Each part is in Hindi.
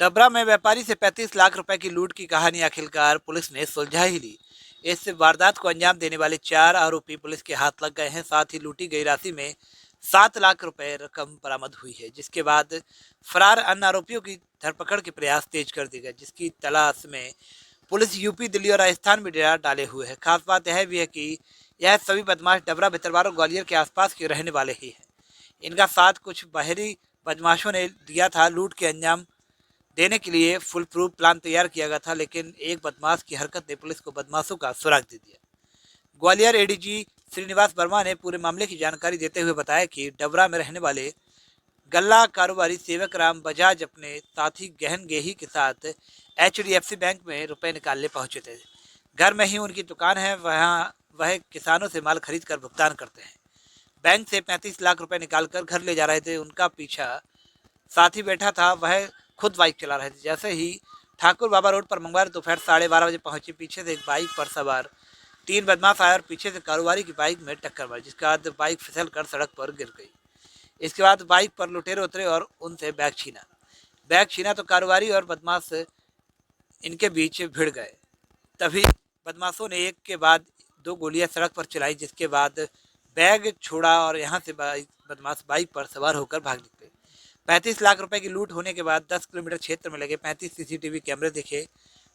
डबरा में व्यापारी से 35 लाख रुपए की लूट की कहानी आखिरकार पुलिस ने सुलझा ही ली। इस वारदात को अंजाम देने वाले 4 आरोपी पुलिस के हाथ लग गए हैं। साथ ही लूटी गई राशि में 7 लाख रुपए रकम बरामद हुई है, जिसके बाद फरार अन्य आरोपियों की धरपकड़ के प्रयास तेज कर दिए गए, जिसकी तलाश में पुलिस यूपी, दिल्ली और राजस्थान में डेरा डाले हुए है। खास बात यह भी है कि यह सभी बदमाश डबरा, भितरवार और ग्वालियर के आसपास के रहने वाले ही हैं। इनका साथ कुछ बाहरी बदमाशों ने दिया था। लूट के अंजाम देने के लिए फुल प्रूफ प्लान तैयार किया गया था, लेकिन एक बदमाश की हरकत ने पुलिस को बदमाशों का सुराग दे दिया। ग्वालियर एडीजी श्रीनिवास वर्मा ने पूरे मामले की जानकारी देते हुए बताया कि डबरा में रहने वाले गल्ला कारोबारी सेवक राम बजाज अपने साथी गहन गेही के साथ HDFC बैंक में रुपए निकालने पहुंचे थे। घर में ही उनकी दुकान है, वहाँ वह किसानों से माल खरीद कर भुगतान करते हैं। बैंक से 35 लाख रुपए निकालकर घर ले जा रहे थे। उनका पीछा साथी बैठा था, वह खुद बाइक चला रहे थे। जैसे ही ठाकुर बाबा रोड पर मंगलवार दोपहर 12:30 बजे पहुंचे, पीछे से एक बाइक पर सवार 3 बदमाश आए और पीछे से कारोबारी की बाइक में टक्कर मारी, जिसके बाद बाइक फिसल कर सड़क पर गिर गई। इसके बाद बाइक पर लुटेरे उतरे और उनसे बैग छीना तो कारोबारी और बदमाश इनके बीच भिड़ गए। तभी बदमाशों ने एक के बाद 2 गोलियां सड़क पर चलाई, जिसके बाद बैग छोड़ा और यहाँ से बदमाश बाइक पर सवार होकर भाग निकले। 35 लाख रुपए की लूट होने के बाद 10 किलोमीटर क्षेत्र में लगे 35 CCTV कैमरे दिखे,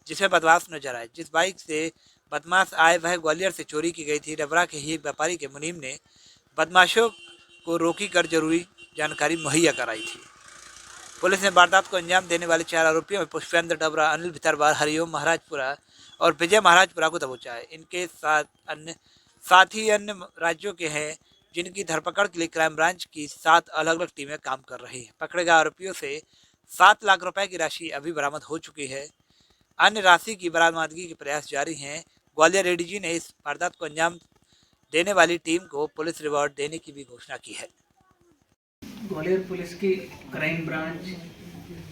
जिसमें बदमाश नजर आए। जिस बाइक से बदमाश आए वह ग्वालियर से चोरी की गई थी। डबरा के ही एक व्यापारी के मुनीम ने बदमाशों को रोकी कर जरूरी जानकारी मुहैया कराई थी। पुलिस ने वारदात को अंजाम देने वाले 4 आरोपियों में पुष्पेंद्र डबरा, अनिल भितरवार, हरिओम महाराजपुरा और विजय महाराजपुरा को दबोचा है। इनके साथ ही अन्य राज्यों के हैं, जिनकी धरपकड़ के लिए क्राइम ब्रांच की 7 अलग अलग टीमें काम कर रही हैं। पकड़े गए आरोपियों से 7 लाख रुपए की राशि अभी बरामद हो चुकी है। अन्य राशि की बरामदगी के प्रयास जारी हैं। ग्वालियर एडीजी ने इस वारदात को अंजाम देने वाली टीम को पुलिस रिवॉर्ड देने की भी घोषणा की है। ग्वालियर पुलिस की क्राइम ब्रांच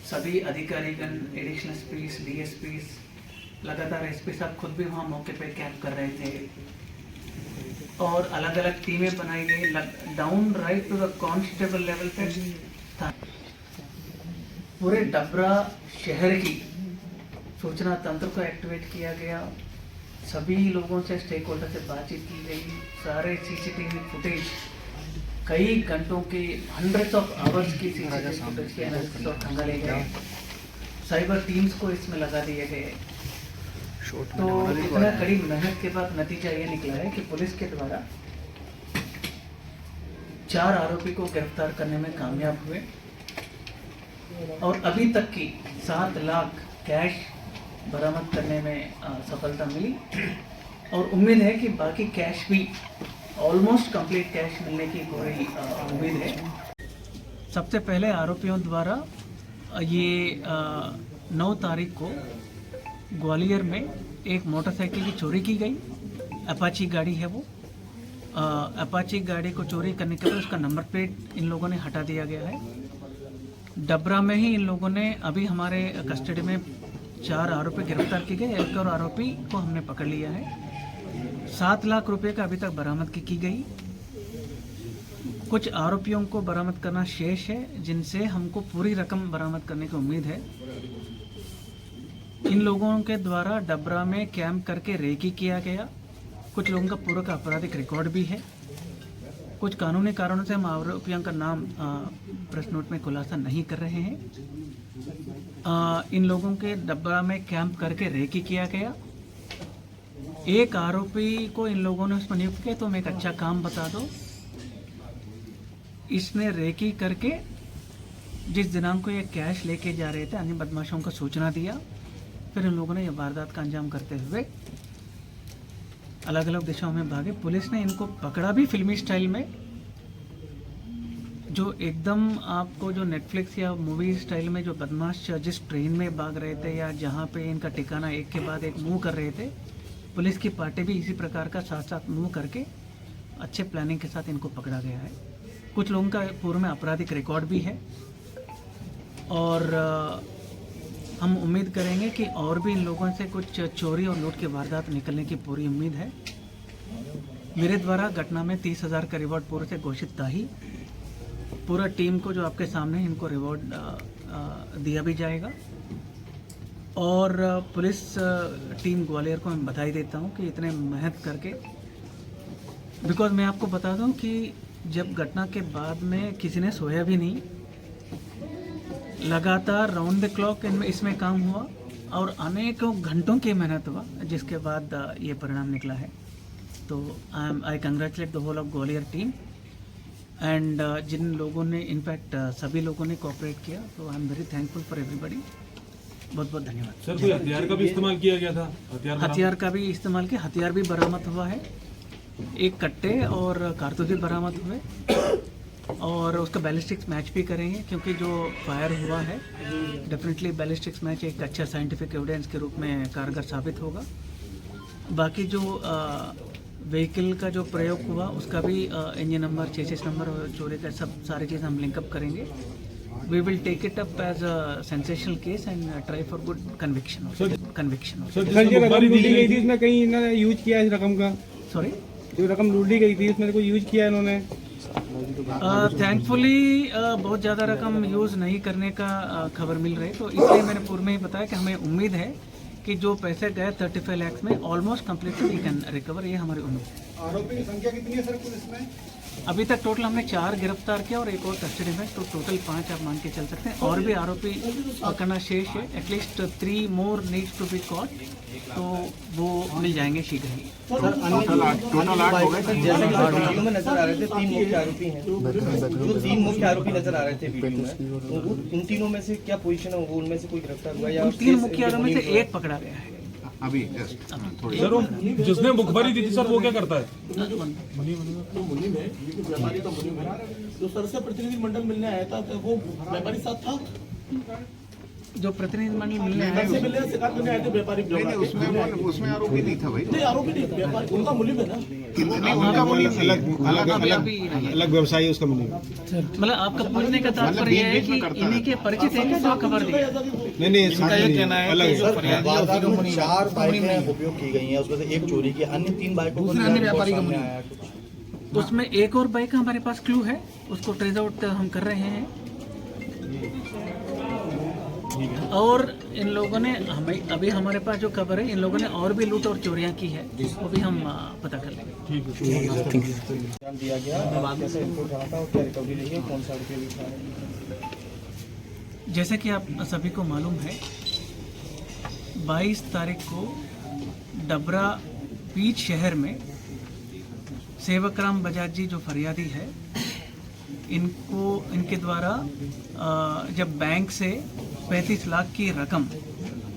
सभी अधिकारीगण, एडिशनल एसपीस, डीएसपीस, लगातार एसपी साहब खुद भी वहाँ मौके पे कैंप कर रहे थे और अलग अलग टीमें बनाई गई, down right to the constable level पे था। पूरे डबरा शहर की सूचना तंत्र को एक्टिवेट किया गया। सभी लोगों से, स्टेक होल्डर से बातचीत की गई। सारे CCTV फुटेज, कई घंटों के, हंड्रेड्स ऑफ आवर्स की CCTV फुटेज के एनालिसिस और खंगाले गए। साइबर टीम्स को इसमें लगा दिए गए। तो इतना कड़ी मेहनत के बाद नतीजा ये निकला है कि पुलिस के द्वारा 4 आरोपी को गिरफ्तार करने में कामयाब हुए और अभी तक की 7 लाख कैश बरामद करने में सफलता मिली और उम्मीद है कि बाकी कैश भी ऑलमोस्ट कंप्लीट कैश मिलने की पूरी उम्मीद है। सबसे पहले आरोपियों द्वारा ये 9 तारीख को ग्वालियर में एक मोटरसाइकिल की चोरी की गई। अपाची गाड़ी है वो। अपाची गाड़ी को चोरी करने के बाद उसका नंबर प्लेट इन लोगों ने हटा दिया गया है। डबरा में ही इन लोगों ने अभी हमारे कस्टडी में 4 आरोपी गिरफ्तार किए गए। एक और आरोपी को हमने पकड़ लिया है। 7 लाख रुपए का अभी तक बरामदगी की गई। कुछ आरोपियों को बरामद करना शेष है, जिनसे हमको पूरी रकम बरामद करने की उम्मीद है। इन लोगों के द्वारा डबरा में कैंप करके रेकी किया गया। कुछ लोगों का पूरा का आपराधिक रिकॉर्ड भी है। कुछ कानूनी कारणों से हम आरोपियों का नाम प्रेस नोट में खुलासा नहीं कर रहे हैं। इन लोगों के डबरा में कैंप करके रेकी किया गया। एक आरोपी को इन लोगों ने उसमें नियुक्त किया। तो मैं एक अच्छा काम बता दो, इसने रेकी करके जिस दिनांक को ये कैश लेके जा रहे थे, अन्य बदमाशों को सूचना दिया। फिर इन लोगों ने यह वारदात का अंजाम करते हुए अलग अलग दिशाओं में भागे। पुलिस ने इनको पकड़ा भी फिल्मी स्टाइल में, जो एकदम आपको जो नेटफ्लिक्स या मूवी स्टाइल में जो बदमाश जिस ट्रेन में भाग रहे थे या जहाँ पे इनका ठिकाना एक के बाद एक मूव कर रहे थे, पुलिस की पार्टी भी इसी प्रकार का साथ साथ मूव करके अच्छे प्लानिंग के साथ इनको पकड़ा गया है। कुछ लोगों का पूर्व में आपराधिक रिकॉर्ड भी है और हम उम्मीद करेंगे कि और भी इन लोगों से कुछ चोरी और लूट की वारदात निकलने की पूरी उम्मीद है। मेरे द्वारा घटना में 30,000 का रिवॉर्ड पूरे से घोषित था ही। पूरा टीम को जो आपके सामने इनको रिवॉर्ड दिया भी जाएगा। और पुलिस टीम ग्वालियर को मैं बधाई देता हूँ कि इतने मेहनत करके, बिकॉज मैं आपको बता दूँ कि जब घटना के बाद में किसी ने सोया भी नहीं, लगातार राउंड द क्लॉक इसमें काम हुआ और अनेकों घंटों की मेहनत हुआ, जिसके बाद ये परिणाम निकला है। तो I congratulate the whole of Gwalior team and जिन लोगों ने इनफैक्ट सभी लोगों ने कोऑपरेट किया, तो I am very thankful for everybody. बहुत बहुत धन्यवाद। सर, कोई हथियार का भी इस्तेमाल किया गया था? हथियार का भी इस्तेमाल किया, हथियार भी बरामद हुआ है, एक कट्टे और कारतूस भी बरामद हुए और उसका बैलिस्टिक्स मैच भी करेंगे, क्योंकि जो फायर हुआ है डेफिनेटली बैलिस्टिक्स मैच एक अच्छा साइंटिफिक एविडेंस के रूप में कारगर साबित होगा। बाकी जो व्हीकल का जो प्रयोग हुआ उसका भी इंजन नंबर, चेसिस नंबर और चोरी का सब सारी चीज़ हम लिंकअप करेंगे। We will take it up as a sensational case and try for good conviction. Sir, जो रकम लूटी गई थी उसमें कहीं इन्होंने यूज किया है इस रकम का? सॉरी, जो रकम लूटी गई थी उसमें कोई यूज किया है इन्होंने? थैंकफुली बहुत ज़्यादा रकम यूज़ नहीं करने का खबर मिल रही, तो इसलिए मैंने पूर्व में ही बताया कि हमें उम्मीद है कि जो पैसे गए 35 लाख में almost completely we can recover, ये हमारी उम्मीद है। आरोपी की संख्या कितनी है सर पुलिस में? अभी तक टोटल हमने 4 गिरफ्तार किया और एक और कस्टडी में, तो टोटल 5 आप मान के चल सकते हैं। और भी आरोपी पकड़ना शेष है, at least 3 more needs to be caught, तो वो मिल जाएंगे शीघ्र ही। टोटल 8 हो गए। जैसे कि वीडियो में नजर आ रहे थे 3 मुख्य आरोपी हैं, जो 3 मुख्य आरोपी नजर आ रहे थे वीडियो में, तो उन तीनों में से क्या पोजीशन है, उनमें से कोई गिरफ्तार हुआ या? उन 3 मुख्य आरोपी में से एक पकड़ा गया है अभी। सर, जिसने मुखबरी दी थी सर, वो क्या करता है? जो सर से प्रतिनिधि मंडल मिलने आया था, तो वो व्यापारी साथ था? जो प्रतिनिधि मंडल मिलने आए से मिलने शिकायत करने आए थे व्यापारी? उसमें आरोपी नहीं था भाई। नहीं, आरोपी नहीं, व्यापारी उनका मुलिम है ना। उनका मुलिम अलग व्यवसायी उसका मिलेगा। मतलब आपका पूछने का तात्पर्य है कि इन्हीं के परिचित है क्या जो खबर दी? नहीं, इसका ये कहना है अलग 4 बाइकें उपयोग की गई हैं, उसमें से एक चोरी की, अन्य 3 बाइकों को व्यापारी का सामने आया कुछ। उसमें एक और बाइक का हमारे पास क्लू है, उसको ट्रेस आउट हम कर रहे हैं। और इन लोगों ने हमें, अभी हमारे पास जो खबर है, इन लोगों ने और भी लूट और चोरियां की है, वो भी हम पता कर लेंगे। ध्यान दिया गया, कैसे इनपुट रहा था और क्या रिकवरी रही है, कौन सा रुपये भी था? जैसे कि आप सभी को मालूम है, 22 तारीख को डबरा बीच शहर में सेवकराम बजाज जी जो फरियादी है, इनके द्वारा जब बैंक से 35 लाख की रकम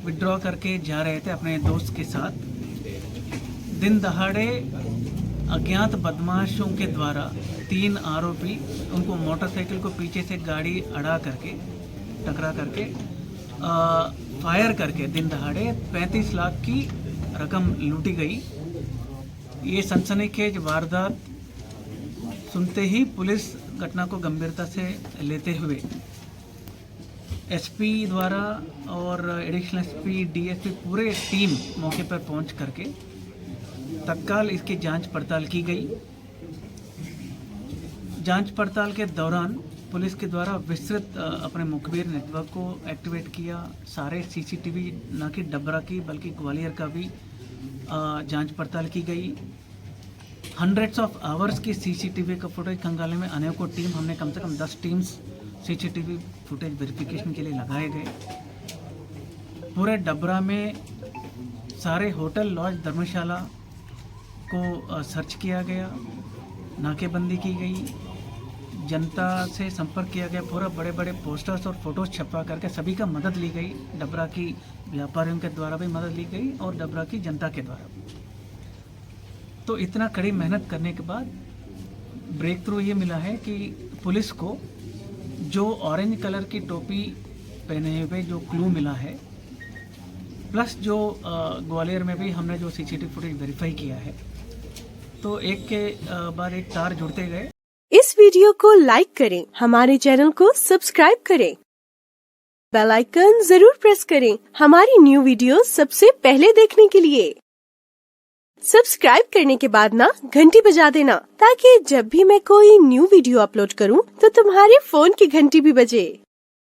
विड्रॉ करके जा रहे थे अपने दोस्त के साथ, दिन दहाड़े अज्ञात बदमाशों के द्वारा 3 आरोपी उनको मोटरसाइकिल को पीछे से गाड़ी अड़ा करके, टकरा करके, फायर करके दिन दहाड़े 35 लाख की रकम लूटी गई। ये सनसनीखेज वारदात सुनते ही पुलिस घटना को गंभीरता से लेते हुए एसपी द्वारा और एडिशनल एसपी, डीएसपी पूरे टीम मौके पर पहुंच करके तत्काल इसकी जांच पड़ताल की गई। जांच पड़ताल के दौरान पुलिस के द्वारा विस्तृत अपने मुखबिर नेटवर्क को एक्टिवेट किया। सारे सीसीटीवी, न कि डबरा की बल्कि ग्वालियर का भी जांच पड़ताल की गई। हंड्रेड्स ऑफ आवर्स की सीसीटीवी का फुटेज खंगालने में अनेकों टीम, हमने कम से कम 10 टीम्स सीसीटीवी फुटेज वेरिफिकेशन के लिए लगाए गए। पूरे डबरा में सारे होटल, लॉज, धर्मशाला को सर्च किया गया, नाकेबंदी की गई, जनता से संपर्क किया गया, पूरा बड़े बड़े पोस्टर्स और फोटोज छपवा करके सभी का मदद ली गई। डबरा की व्यापारियों के द्वारा भी मदद ली गई और डबरा की जनता के द्वारा। तो इतना कड़ी मेहनत करने के बाद ब्रेक थ्रू ये मिला है कि पुलिस को जो ऑरेंज कलर की टोपी पहने हुए जो क्लू मिला है, प्लस जो ग्वालियर में भी हमने जो सीसीटीवी फुटेज वेरीफाई किया है, तो एक के बाद एक तार जुड़ते गए। इस वीडियो को लाइक करें, हमारे चैनल को सब्सक्राइब करें, बेल आइकन जरूर प्रेस करें हमारी न्यू वीडियो सबसे पहले देखने के लिए। सब्सक्राइब करने के बाद ना घंटी बजा देना, ताकि जब भी मैं कोई न्यू वीडियो अपलोड करूं तो तुम्हारे फोन की घंटी भी बजे।